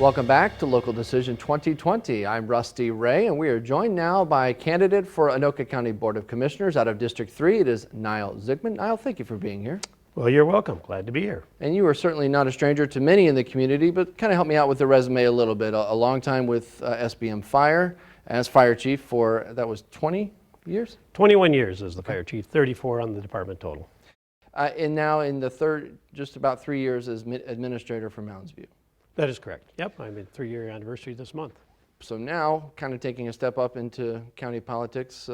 Welcome back to Local Decision 2020. I'm Rusty Ray, and we are joined now by candidate for Anoka County Board of Commissioners out of District 3. It is Nyle Zikmund. Nyle, thank you for being here. Well, you're welcome. Glad to be here. And you are certainly not a stranger to many in the community, but kind of help me out with the resume a little bit. A long time with SBM Fire as fire chief for, that was 20 years? 21 years as the fire chief, 34 on the department total. And now in the just about 3 years as administrator for Mounds View. That is correct. Yep, I'm in 3-year anniversary this month. So now, kind of taking a step up into county politics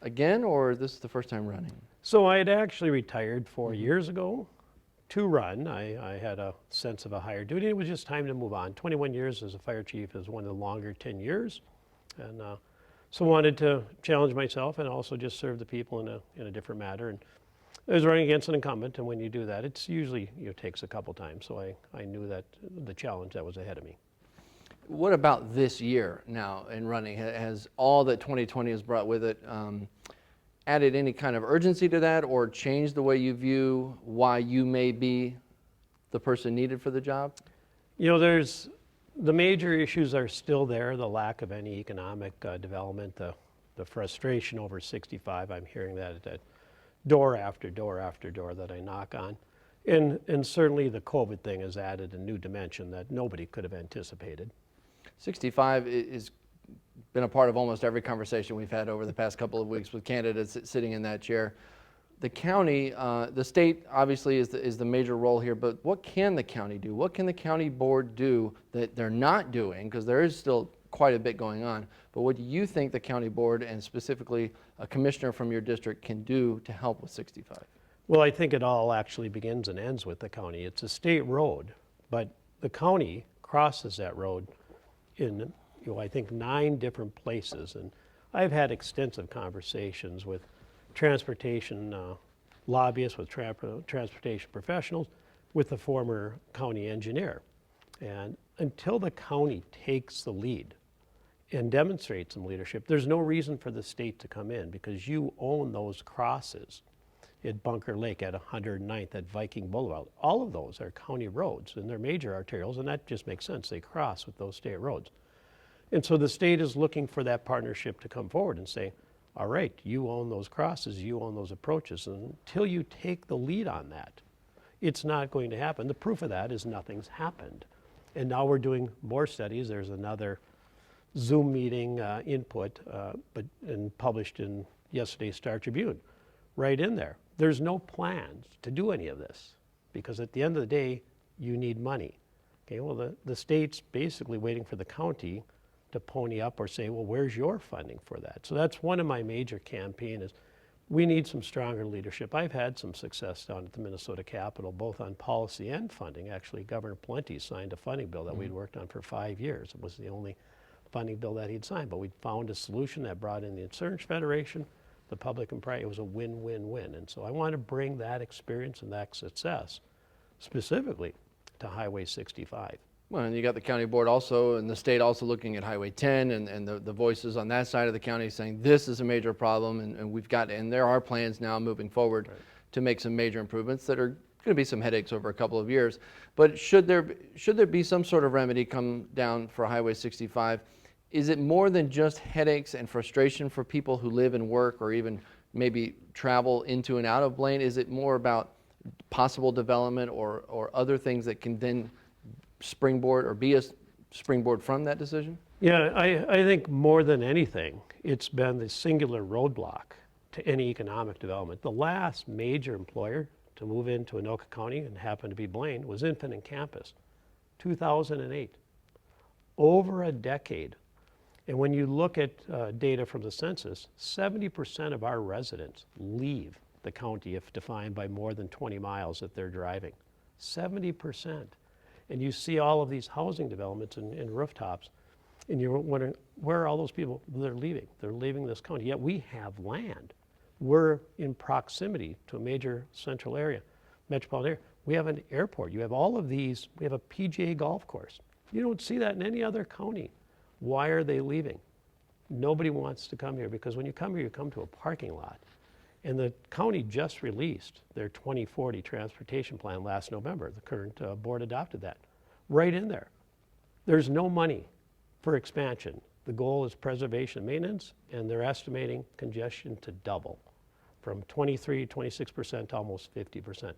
again, or this is the first time running? So I had actually retired 4 years ago to run. I had a sense of a higher duty. It was just time to move on. 21 years as a fire chief is one of the longer 10 years. And so wanted to challenge myself and also just serve the people in a different manner. And I was running against an incumbent, and when you do that, it's usually takes a couple times. So I knew that the challenge that was ahead of me. What about this year now in running? Has all that 2020 has brought with it added any kind of urgency to that, or changed the way you view why you may be the person needed for the job? There's the major issues are still there, the lack of any economic development, the frustration over 65. I'm hearing that at door after door after door that I knock on. And certainly the COVID thing has added a new dimension that nobody could have anticipated. 65 is been a part of almost every conversation we've had over the past couple of weeks with candidates sitting in that chair. The county, the state obviously is the major role here, but what can the county do? What can the county board do that they're not doing? Because there is still quite a bit going on, but what do you think the county board and specifically a commissioner from your district can do to help with 65? Well, I think it all actually begins and ends with the county. It's a state road, but the county crosses that road in I think 9 different places, and I've had extensive conversations with transportation lobbyists, with transportation professionals, with the former county engineer. And until the county takes the lead and demonstrates some leadership, there's no reason for the state to come in, because you own those crosses at Bunker Lake, at 109th, at Viking Boulevard. All of those are county roads, and they're major arterials, and that just makes sense. They cross with those state roads. And so the state is looking for that partnership to come forward and say, all right, you own those crosses, you own those approaches, and until you take the lead on that, it's not going to happen. The proof of that is nothing's happened. And now we're doing more studies. There's another Zoom meeting input and published in yesterday's Star Tribune, right in there. There's no plans to do any of this, because at the end of the day, you need money. Okay, well, the state's basically waiting for the county to pony up or say, well, where's your funding for that? So that's one of my major campaign is we need some stronger leadership. I've had some success down at the Minnesota Capitol, both on policy and funding. Actually, Governor Plenty signed a funding bill that we'd worked on for 5 years. It was the only funding bill that he'd signed, but we found a solution that brought in the Insurance Federation, the public and private. It was a win-win-win. And so I want to bring that experience and that success specifically to Highway 65. Well, and you got the county board also and the state also looking at Highway 10 and the voices on that side of the county saying this is a major problem, and we've got, and there are plans now moving forward to make some major improvements that are going to be some headaches over a couple of years. But should there be some sort of remedy come down for Highway 65? Is it more than just headaches and frustration for people who live and work or even maybe travel into and out of Blaine? Is it more about possible development or other things that can then springboard or be a springboard from that decision? Yeah, I think more than anything, it's been the singular roadblock to any economic development. The last major employer to move into Anoka County and happened to be Blaine was Infinite Campus, 2008, over a decade. And when you look at data from the census, 70% of our residents leave the county if defined by more than 20 miles that they're driving. 70%. And you see all of these housing developments and rooftops, and you're wondering, where are all those people? They're leaving. They're leaving this county. Yet we have land. We're in proximity to a major central area, metropolitan area. We have an airport. You have all of these. We have a PGA golf course. You don't see that in any other county. Why are they leaving? Nobody wants to come here, because when you come here, you come to a parking lot. And the county just released their 2040 transportation plan last November. The current board adopted that. Right in there. There's no money for expansion. The goal is preservation and maintenance, and they're estimating congestion to double from 23, 26% to almost 50%.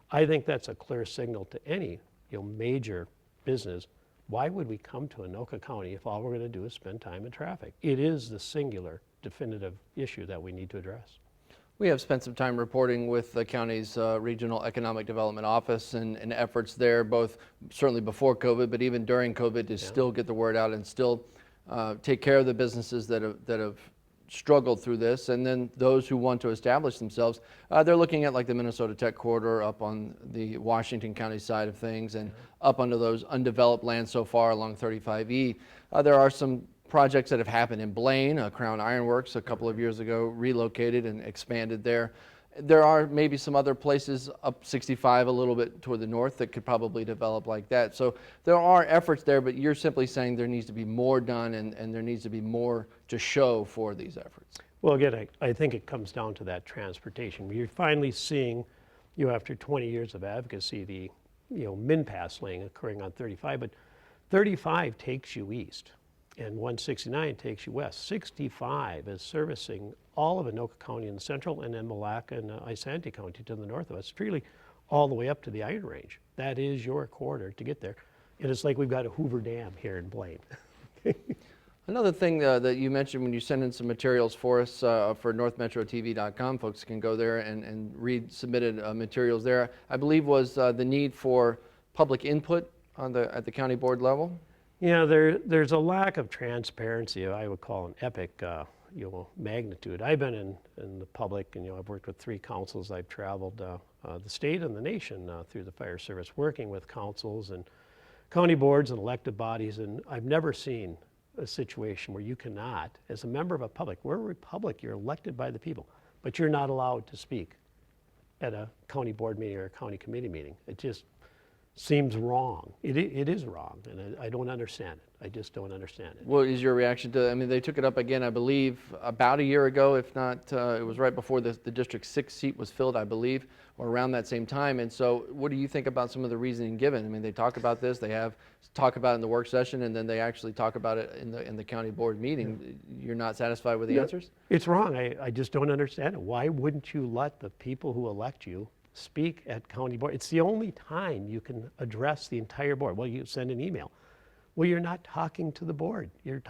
I think that's a clear signal to any major business. Why would we come to Anoka County if all we're going to do is spend time in traffic? It is the singular, definitive issue that we need to address. We have spent some time reporting with the county's Regional Economic Development Office and efforts there, both certainly before COVID, but even during COVID, to still get the word out and still take care of the businesses that have struggled through this. And then those who want to establish themselves, they're looking at like the Minnesota Tech Corridor up on the Washington County side of things and up under those undeveloped lands so far along 35E. There are some projects that have happened in Blaine. Crown Ironworks a couple of years ago relocated and expanded there. There are maybe some other places up 65 a little bit toward the north that could probably develop like that. So there are efforts there, but you're simply saying there needs to be more done and there needs to be more to show for these efforts. Well, again, I think it comes down to that transportation. You're finally seeing, after 20 years of advocacy, the min-pass lane occurring on 35, but 35 takes you east and 169 takes you west. 65 is servicing all of Anoka County in the central, and then Malacca and Isanti County to the north of us. It's really all the way up to the Iron Range. That is your corridor to get there. And it's like we've got a Hoover Dam here in Blaine. Another thing that you mentioned when you sent in some materials for us for northmetrotv.com, folks can go there and read submitted materials there, I believe was the need for public input at the county board level. Yeah, there's a lack of transparency. I would call an epic, magnitude. I've been in the public, and I've worked with 3 councils. I've traveled the state and the nation through the fire service, working with councils and county boards and elected bodies, and I've never seen a situation where you cannot, as a member of a public, we're a republic, you're elected by the people, but you're not allowed to speak at a county board meeting or a county committee meeting. It just seems wrong. It is wrong, and I don't understand it. I just don't understand it. What is your reaction to, I mean, they took it up again, I believe, about a year ago, if not, it was right before the District 6 seat was filled, I believe, or around that same time. And so what do you think about some of the reasoning given? I mean, they talk about this, they have talk about it in the work session, and then they actually talk about it in the county board meeting. You're not satisfied with the answers? It's wrong. I just don't understand it. Why wouldn't you let the people who elect you speak at county board? It's the only time you can address the entire board. Well, you send an email. Well, you're not talking to the board. You're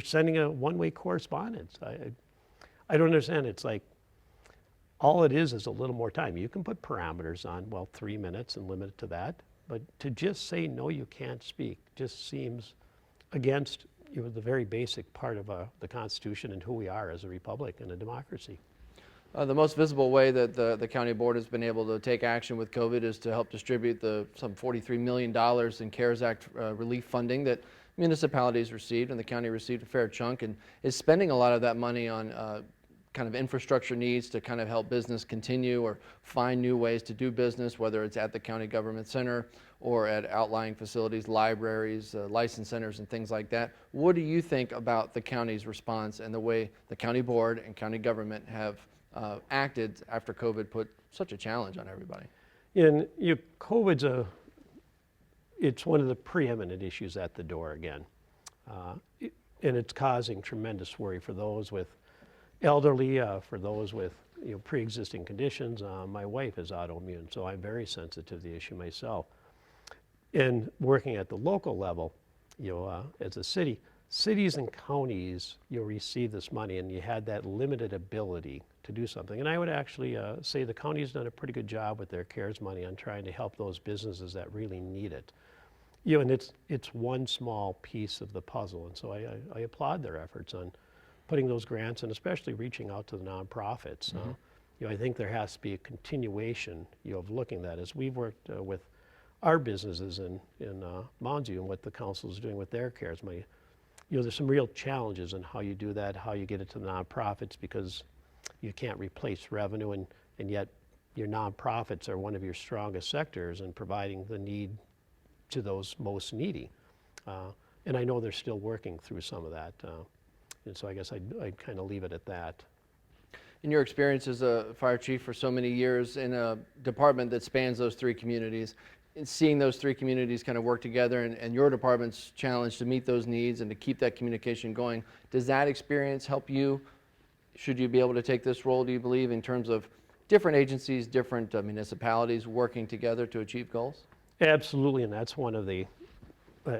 sending a one-way correspondence. I don't understand. It's like, all it is a little more time. You can put parameters on, 3 minutes and limit it to that. But to just say, no, you can't speak, just seems against the very basic part of the Constitution and who we are as a republic and a democracy. The most visible way that the county board has been able to take action with COVID is to help distribute some $43 million in CARES Act relief funding that municipalities received, and the county received a fair chunk, and is spending a lot of that money on kind of infrastructure needs to kind of help business continue or find new ways to do business, whether it's at the county government center or at outlying facilities, libraries, license centers, and things like that. What do you think about the county's response and the way the county board and county government have acted after COVID put such a challenge on everybody? And COVID's it's one of the preeminent issues at the door again. And it's causing tremendous worry for those with elderly, for those with pre-existing conditions. My wife is autoimmune, so I'm very sensitive to the issue myself. And working at the local level, as a city, cities and counties, receive this money, and you had that limited ability to do something. And I would actually say the county's done a pretty good job with their CARES money on trying to help those businesses that really need it. And it's one small piece of the puzzle, and so I applaud their efforts on putting those grants and especially reaching out to the nonprofits. I think there has to be a continuation of looking at that, as we've worked with our businesses in Mounds View and what the council is doing with their CARES money. There's some real challenges in how you do that, how you get it to the nonprofits, because you can't replace revenue, and yet your nonprofits are one of your strongest sectors in providing the need to those most needy. And I know they're still working through some of that. And so I guess I'd kind of leave it at that. In your experience as a fire chief for so many years in a department that spans those 3 communities, seeing those three communities kind of work together and your department's challenge to meet those needs and to keep that communication going, does that experience help you? Should you be able to take this role, do you believe, in terms of different agencies, different municipalities working together to achieve goals? Absolutely, and that's one of the,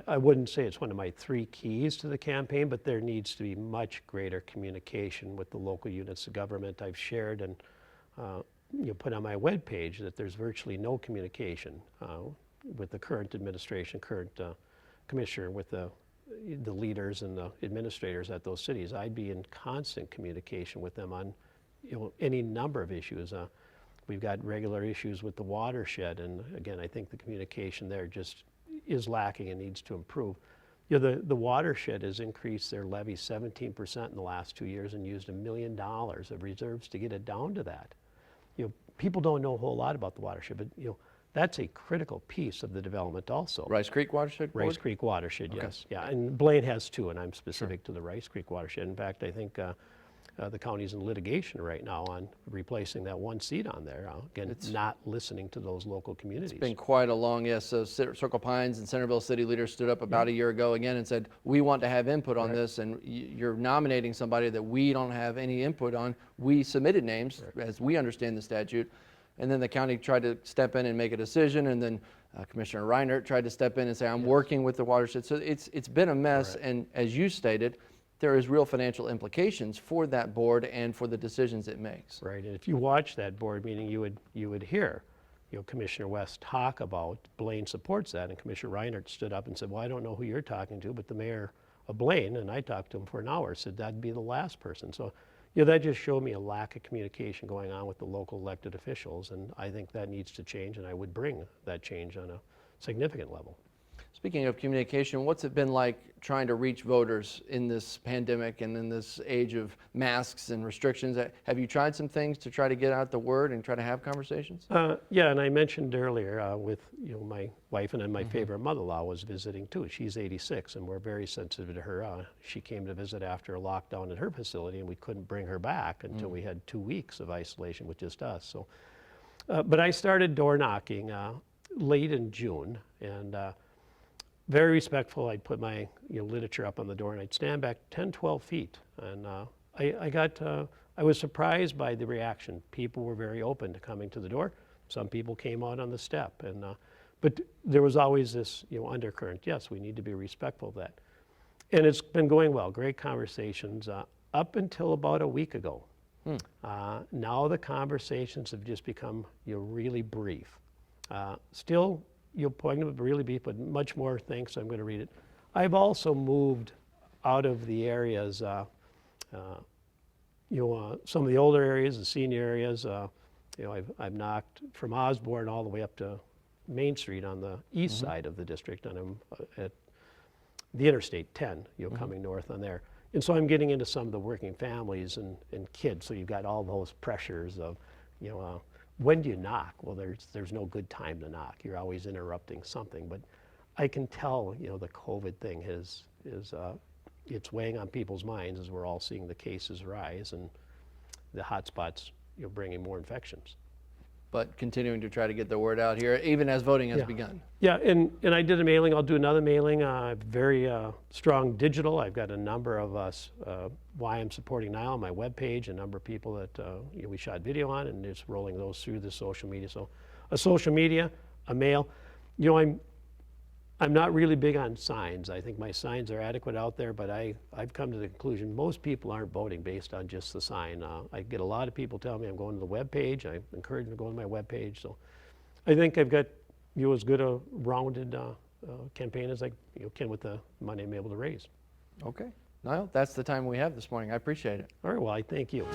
I wouldn't say it's one of my three keys to the campaign, but there needs to be much greater communication with the local units of government. I've shared and put on my webpage that there's virtually no communication with the current administration, current commissioner, with the leaders and the administrators at those cities. I'd be in constant communication with them on any number of issues. We've got regular issues with the watershed, and again, I think the communication there just is lacking and needs to improve. The watershed has increased their levy 17% in the last 2 years and used $1 million of reserves to get it down to that. People don't know a whole lot about the watershed, but that's a critical piece of the development also. Rice Creek Watershed Board? Rice Creek Watershed, Okay. yes. Yeah, and Blaine has two, and I'm specific to the Rice Creek Watershed. In fact, I think the county's in litigation right now on replacing that one seat on there. Again, it's not listening to those local communities. It's been quite a long, yes. So Circle Pines and Centerville city leaders stood up about a year ago again and said, we want to have input on this, and you're nominating somebody that we don't have any input on. We submitted names, as we understand the statute, and then the county tried to step in and make a decision, and then Commissioner Reinert tried to step in and say, I'm working with the watershed. So it's been a mess, and as you stated, there is real financial implications for that board and for the decisions it makes. Right, and if you watch that board meeting, you would hear, Commissioner West talk about Blaine supports that, and Commissioner Reinert stood up and said, well, I don't know who you're talking to, but the mayor of Blaine, and I talked to him for an hour, said that'd be the last person. So, that just showed me a lack of communication going on with the local elected officials, and I think that needs to change, and I would bring that change on a significant level. Speaking of communication, what's it been like trying to reach voters in this pandemic and in this age of masks and restrictions? Have you tried some things to try to get out the word and try to have conversations? Yeah, and I mentioned earlier with my wife, and then my favorite mother-in-law was visiting too. She's 86, and we're very sensitive to her. She came to visit after a lockdown at her facility, and we couldn't bring her back until we had 2 weeks of isolation with just us. So, but I started door knocking late in June, and very respectful. I'd put my literature up on the door, and I'd stand back 10, 12 feet. And I was surprised by the reaction. People were very open to coming to the door. Some people came out on the step, and but there was always this undercurrent. Yes, we need to be respectful of that, and it's been going well. Great conversations up until about a week ago. Now the conversations have just become really brief. Still. Poignant, really brief, but much more things. So I'm going to read it. I've also moved out of the areas, some of the older areas, the senior areas. I've knocked from Osborne all the way up to Main Street on the east side of the district, and I'm at the Interstate 10, coming north on there. And so I'm getting into some of the working families and kids. So you've got all those pressures of, when do you knock? Well, there's no good time to knock. You're always interrupting something. But I can tell, the COVID thing is it's weighing on people's minds as we're all seeing the cases rise and the hot spots, bringing more infections. But continuing to try to get the word out here, even as voting has begun. Yeah, and I did a mailing. I'll do another mailing. Very strong digital. I've got a number of us, why I'm supporting Nyle on my webpage, a number of people that we shot video on, and just rolling those through the social media. So a social media, a mail. I'm not really big on signs. I think my signs are adequate out there, but I've come to the conclusion most people aren't voting based on just the sign. I get a lot of people telling me I'm going to the web page. I encourage them to go to my web page. So I think I've got as good a rounded campaign as I can with the money I'm able to raise. Okay. Nyle, that's the time we have this morning. I appreciate it. All right, well, I thank you.